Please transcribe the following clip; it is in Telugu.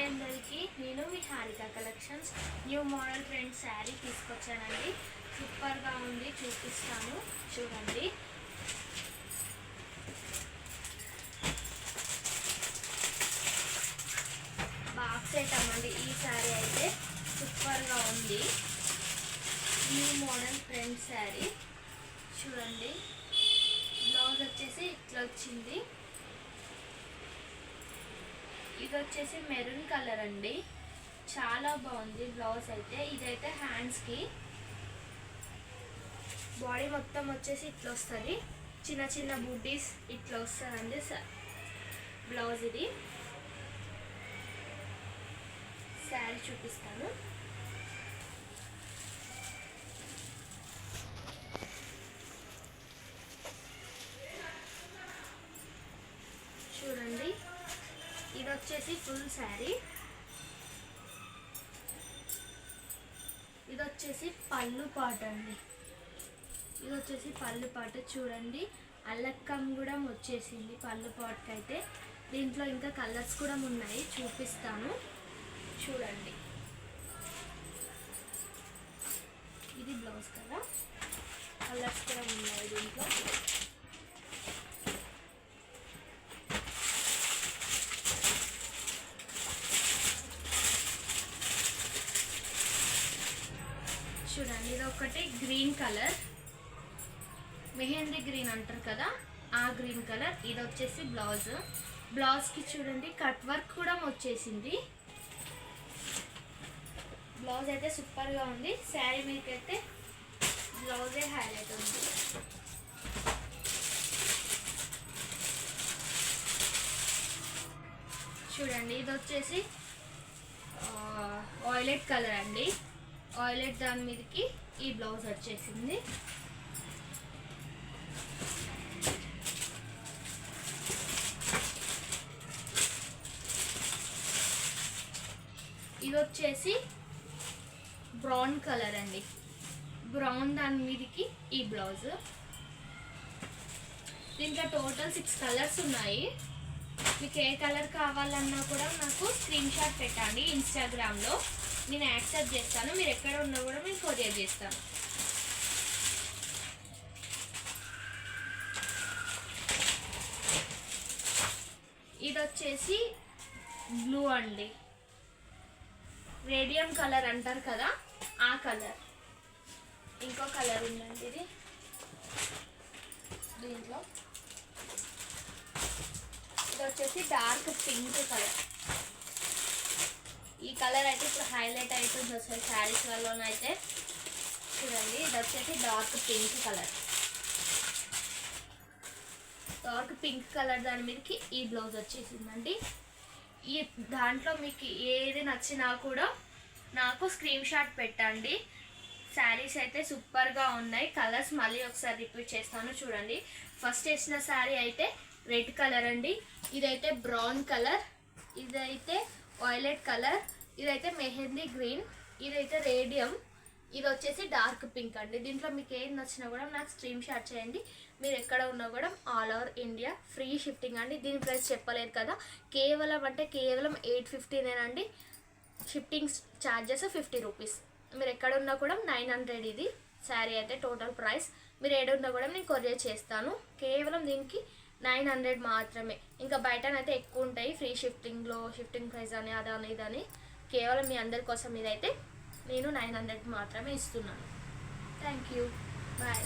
హాయ్ అందరికీ, నేను మీ Harika collections new model trend sari తీసుకొచ్చానండి. సూపర్గా ఉంది, చూపిస్తాను చూడండి. బాక్స్ ఐటమ్ అండి. ఈ శారీ అయితే సూపర్గా ఉంది. న్యూ మోడల్ ట్రెండ్ శారీ చూడండి. బ్లౌజ్ వచ్చేసి ఇట్లా వచ్చింది. ఇది వచ్చేసి మెరూన్ కలర్ అండి, చాలా బాగుంది బ్లౌజ్ అయితే. ఇదైతే హ్యాండ్స్కి, బాడీ మొత్తం వచ్చేసి ఇట్లా వస్తుంది. చిన్న చిన్న బూటీస్ ఇట్లా వస్తుందండి బ్లౌజ్. ఇది శారీ చూపిస్తాను. చూడండి, ఇది వచ్చేసి ఫుల్ శారీ. ఇది వచ్చేసి పళ్ళు పాట అండి. ఇది వచ్చేసి పళ్ళు పాట చూడండి. అల్లక్కం కూడా వచ్చేసింది పళ్ళు పాటకి అయితే. దీంట్లో ఇంకా కలర్స్ కూడా ఉన్నాయి, చూపిస్తాను చూడండి. ఇది బ్లౌజ్ కదా, కలర్స్ కూడా ఉన్నాయి దీంట్లో. చూడండి, ఇది ఒకటి గ్రీన్ కలర్, మెహందీ గ్రీన్ అంటారు కదా, ఆ గ్రీన్ కలర్. ఇది వచ్చేసి బ్లౌజ్. బ్లౌజ్కి చూడండి కట్ వర్క్ కూడా వచ్చేసింది. బ్లౌజ్ అయితే సూపర్గా ఉంది. శారీ మీకైతే బ్లౌజే హైలైట్ ఉంది. చూడండి, ఇది వచ్చేసి వైలెట్ కలర్ అండి. వైలెట్ దాని మీదకి ఈ బ్లౌజ్ వచ్చేసింది. ఇది వచ్చేసి బ్రౌన్ కలర్ అండి. బ్రౌన్ దాని మీదకి ఈ బ్లౌజ్. దీంట్లో టోటల్ 6 కలర్స్ ఉన్నాయి. మీకు ఏ కలర్ కావాలన్నా కూడా నాకు స్క్రీన్ షాట్ పెట్టండి ఇన్స్టాగ్రామ్లో, నేను యాక్సెప్ట్ చేస్తాను. మీరు ఎక్కడ ఉన్నా కూడా నేను కొరియర్ చేస్తాను. ఇది వచ్చేసి బ్లూ అండి, రేడియం కలర్ అంటారు కదా, ఆ కలర్. ఇంకో కలర్ ఉందండి ఇది దీంట్లో. ఇది వచ్చేసి డార్క్ పింక్ కలర్. ఈ కలర్ అయితే ఇప్పుడు హైలైట్ అవుతుంది అసలు శారీస్ వల్లనైతే. చూడండి, ఇది వచ్చేసి dark pink colour. Dark pink colour దాని మీదకి ఈ బ్లౌజ్ వచ్చేసిందండి. ఈ దాంట్లో మీకు ఏది నచ్చినా కూడా నాకు స్క్రీన్ షాట్ పెట్టండి. శారీస్ అయితే సూపర్గా ఉన్నాయి. కలర్స్ మళ్ళీ ఒకసారి రిపీట్ చేస్తాను చూడండి. ఫస్ట్ వేసిన శారీ అయితే రెడ్ కలర్ అండి. ఇదైతే బ్రౌన్ కలర్, ఇదైతే వైలెట్ కలర్, ఇదైతే మెహందీ గ్రీన్, ఇదైతే రేడియం, ఇది వచ్చేసి డార్క్ పింక్ అండి. దీంట్లో మీకు ఏది నచ్చినా కూడా నాకు స్క్రీన్ షాట్ చేయండి. మీరు ఎక్కడ ఉన్నా కూడా all over India free shifting అండి. దీని ప్రైస్ చెప్పలేదు కదా, కేవలం 850 అండి. Shifting charges 50 rupees. మీరు ఎక్కడ ఉన్నా కూడా 900 ఇది శారీ అయితే టోటల్ ప్రైస్. మీరు ఏడున్నా కూడా నేను కొరియర్ చేస్తాను. కేవలం దీనికి 900 మాత్రమే. ఇంకా బయటనైతే ఎక్కువ ఉంటాయి ఫ్రీ షిఫ్టింగ్లో, షిఫ్టింగ్ ప్రైస్ అని అదని ఇదని. కేవలం మీ అందరి కోసం ఇదైతే నేను 900 మాత్రమే ఇస్తున్నాను. Thank you, bye.